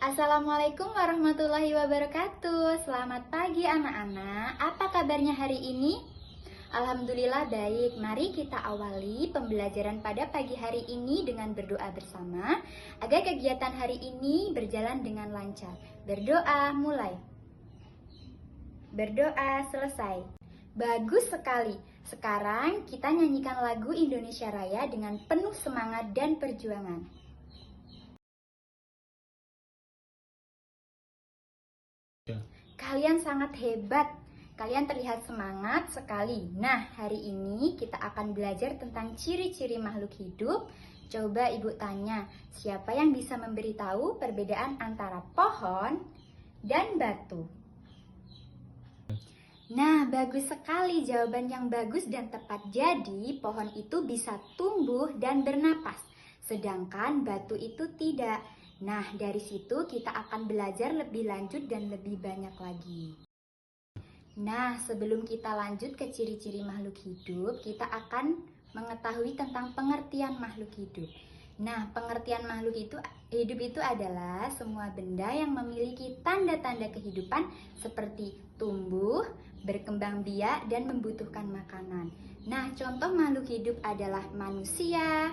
Assalamualaikum warahmatullahi wabarakatuh. Selamat pagi anak-anak. Apa kabarnya hari ini? Alhamdulillah baik. Mari kita awali pembelajaran pada pagi hari ini dengan berdoa bersama agar kegiatan hari ini berjalan dengan lancar. Berdoa mulai. Berdoa selesai. Bagus sekali. Sekarang kita nyanyikan lagu Indonesia Raya dengan penuh semangat dan perjuangan. Kalian sangat hebat. Kalian terlihat semangat sekali. Nah, hari ini kita akan belajar tentang ciri-ciri makhluk hidup. Coba Ibu tanya, siapa yang bisa memberitahu perbedaan antara pohon dan batu? Nah, bagus sekali, jawaban yang bagus dan tepat. Jadi, pohon itu bisa tumbuh dan bernapas, sedangkan batu itu tidak. Nah, dari situ kita akan belajar lebih lanjut dan lebih banyak lagi. Nah, sebelum kita lanjut ke ciri-ciri makhluk hidup, kita akan mengetahui tentang pengertian makhluk hidup. Nah, pengertian makhluk hidup itu adalah semua benda yang memiliki tanda-tanda kehidupan seperti tumbuh, berkembang biak, dan membutuhkan makanan. Nah, contoh makhluk hidup adalah manusia,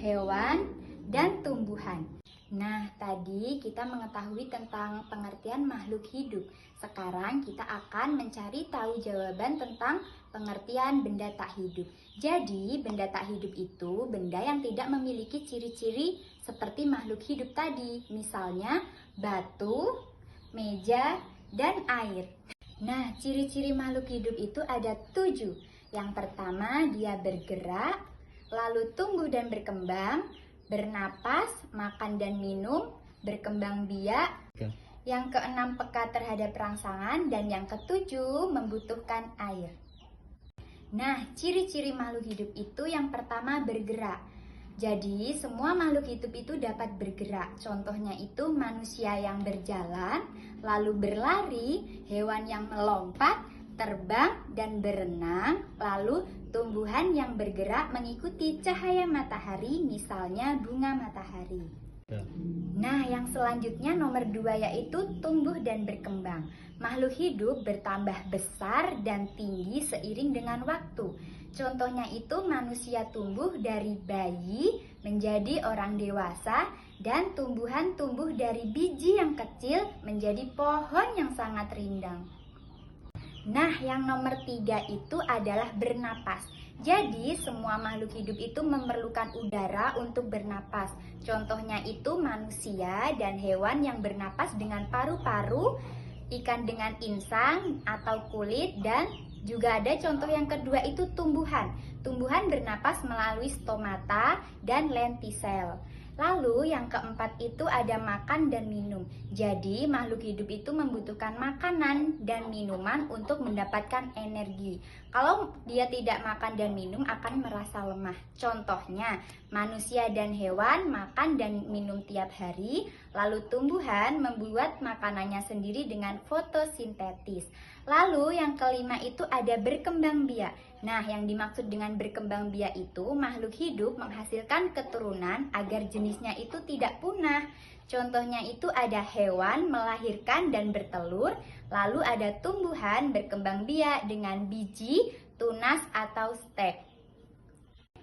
hewan, dan tumbuhan. Nah, tadi kita mengetahui tentang pengertian makhluk hidup. Sekarang kita akan mencari tahu jawaban tentang pengertian benda tak hidup. Jadi, benda tak hidup itu benda yang tidak memiliki ciri-ciri seperti makhluk hidup tadi. Misalnya, batu, meja, dan air. Nah, ciri-ciri makhluk hidup itu ada 7. Yang pertama, dia bergerak, lalu tumbuh dan berkembang, bernapas, makan dan minum, berkembang biak. Yang keenam, peka terhadap rangsangan, dan yang ketujuh, membutuhkan air. Nah, ciri-ciri makhluk hidup itu yang pertama bergerak. Jadi, semua makhluk hidup itu dapat bergerak. Contohnya itu manusia yang berjalan, lalu berlari, hewan yang melompat, terbang dan berenang, lalu tumbuhan yang bergerak mengikuti cahaya matahari, misalnya bunga matahari. Nah, yang selanjutnya nomor 2 yaitu tumbuh dan berkembang. Makhluk hidup bertambah besar dan tinggi seiring dengan waktu. Contohnya itu manusia tumbuh dari bayi menjadi orang dewasa dan tumbuhan tumbuh dari biji yang kecil menjadi pohon yang sangat rindang. Nah, yang nomor 3 itu adalah bernapas. Jadi, semua makhluk hidup itu memerlukan udara untuk bernapas. Contohnya itu manusia dan hewan yang bernapas dengan paru-paru, ikan dengan insang atau kulit, dan juga ada contoh yang kedua itu tumbuhan. Tumbuhan bernapas melalui stomata dan lentisel. Lalu yang keempat itu ada makan dan minum. Jadi makhluk hidup itu membutuhkan makanan dan minuman untuk mendapatkan energi. Kalau dia tidak makan dan minum akan merasa lemah. Contohnya manusia dan hewan makan dan minum tiap hari. Lalu tumbuhan membuat makanannya sendiri dengan fotosintesis. Lalu yang kelima itu ada berkembang biak. Nah, yang dimaksud dengan berkembang biak itu makhluk hidup menghasilkan keturunan agar jenisnya itu tidak punah. Contohnya itu ada hewan melahirkan dan bertelur, lalu ada tumbuhan berkembang biak dengan biji, tunas atau stek.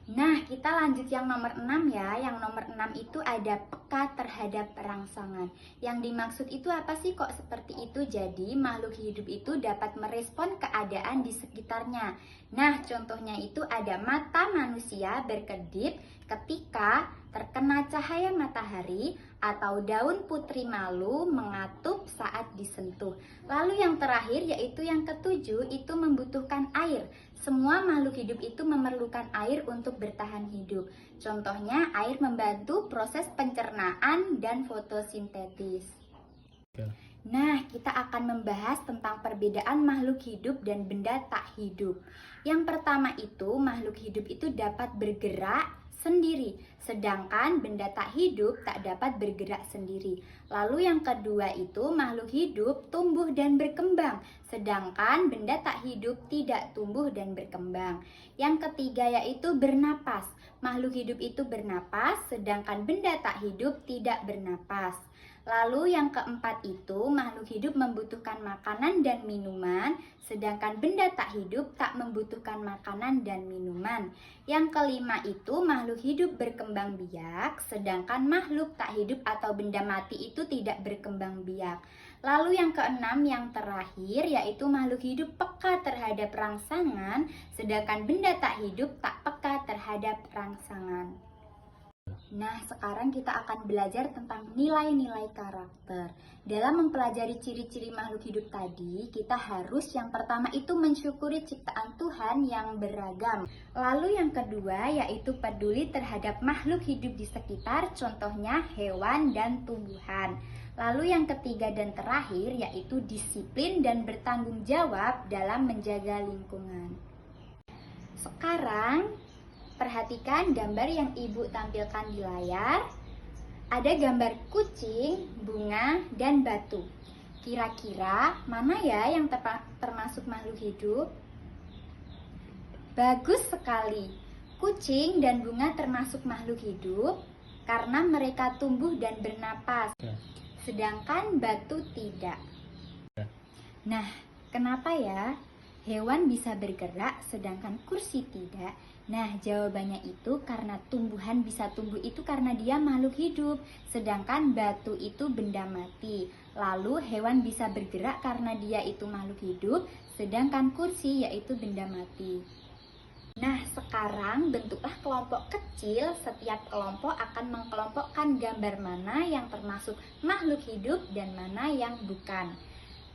Nah, kita lanjut yang nomor 6 ya. Yang nomor 6 itu ada peka terhadap rangsangan. Yang dimaksud itu apa sih kok seperti itu? Jadi, makhluk hidup itu dapat merespon keadaan di sekitarnya. Nah, contohnya itu ada mata manusia berkedip ketika terkena cahaya matahari atau daun putri malu mengatup saat disentuh. Lalu yang terakhir yaitu yang ketujuh itu membutuhkan air. Semua makhluk hidup itu memerlukan air untuk bertahan hidup. Contohnya air membantu proses pencernaan dan fotosintesis. Nah, kita akan membahas tentang perbedaan makhluk hidup dan benda tak hidup. Yang pertama itu, makhluk hidup itu dapat bergerak sendiri, sedangkan benda tak hidup tak dapat bergerak sendiri. Lalu yang kedua itu, makhluk hidup tumbuh dan berkembang, sedangkan benda tak hidup tidak tumbuh dan berkembang. Yang ketiga yaitu bernapas. Makhluk hidup itu bernapas, sedangkan benda tak hidup tidak bernapas. Lalu yang keempat itu makhluk hidup membutuhkan makanan dan minuman, sedangkan benda tak hidup tak membutuhkan makanan dan minuman. Yang kelima itu makhluk hidup berkembang biak, sedangkan makhluk tak hidup atau benda mati itu tidak berkembang biak. Lalu yang keenam yang terakhir yaitu makhluk hidup peka terhadap rangsangan, sedangkan benda tak hidup tak peka terhadap rangsangan. Nah, sekarang kita akan belajar tentang nilai-nilai karakter. Dalam mempelajari ciri-ciri makhluk hidup tadi, kita harus yang pertama itu mensyukuri ciptaan Tuhan yang beragam. Lalu yang kedua yaitu peduli terhadap makhluk hidup di sekitar, contohnya hewan dan tumbuhan. Lalu yang ketiga dan terakhir yaitu disiplin dan bertanggung jawab dalam menjaga lingkungan. Sekarang perhatikan gambar yang Ibu tampilkan di layar. Ada gambar kucing, bunga, dan batu. Kira-kira mana ya yang termasuk makhluk hidup? Bagus sekali. Kucing dan bunga termasuk makhluk hidup karena mereka tumbuh dan bernapas. Sedangkan batu tidak. Nah, kenapa ya? Hewan bisa bergerak sedangkan kursi tidak. Nah, jawabannya itu karena tumbuhan bisa tumbuh itu karena dia makhluk hidup, sedangkan batu itu benda mati. Lalu hewan bisa bergerak karena dia itu makhluk hidup, sedangkan kursi yaitu benda mati. Nah, sekarang bentuklah kelompok kecil. Setiap kelompok akan mengkelompokkan gambar mana yang termasuk makhluk hidup dan mana yang bukan.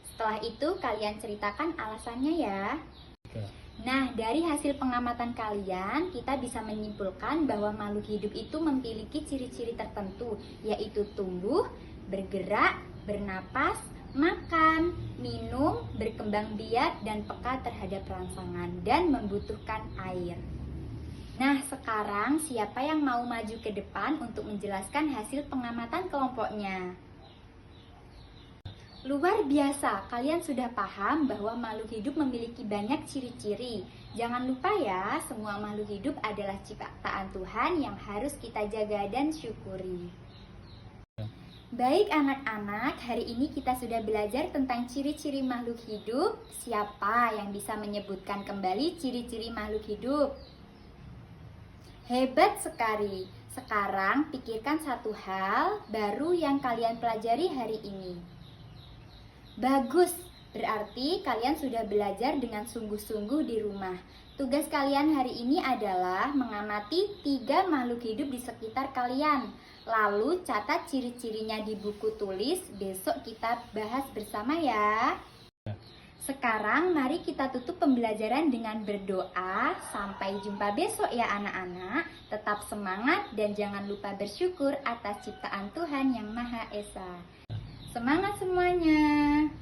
Setelah itu kalian ceritakan alasannya ya. Nah, dari hasil pengamatan kalian, kita bisa menyimpulkan bahwa makhluk hidup itu memiliki ciri-ciri tertentu, yaitu tumbuh, bergerak, bernapas, makan, minum, berkembang biak, dan peka terhadap rangsangan, dan membutuhkan air. Nah, sekarang siapa yang mau maju ke depan untuk menjelaskan hasil pengamatan kelompoknya? Luar biasa, kalian sudah paham bahwa makhluk hidup memiliki banyak ciri-ciri. Jangan lupa ya, semua makhluk hidup adalah ciptaan Tuhan yang harus kita jaga dan syukuri. Baik anak-anak, hari ini kita sudah belajar tentang ciri-ciri makhluk hidup. Siapa yang bisa menyebutkan kembali ciri-ciri makhluk hidup? Hebat sekali. Sekarang pikirkan satu hal baru yang kalian pelajari hari ini. Bagus, berarti kalian sudah belajar dengan sungguh-sungguh di rumah. Tugas kalian hari ini adalah mengamati 3 makhluk hidup di sekitar kalian. Lalu catat ciri-cirinya di buku tulis, besok kita bahas bersama ya. Sekarang mari kita tutup pembelajaran dengan berdoa. Sampai jumpa besok ya anak-anak. Tetap semangat dan jangan lupa bersyukur atas ciptaan Tuhan yang Maha Esa. Semangat semuanya!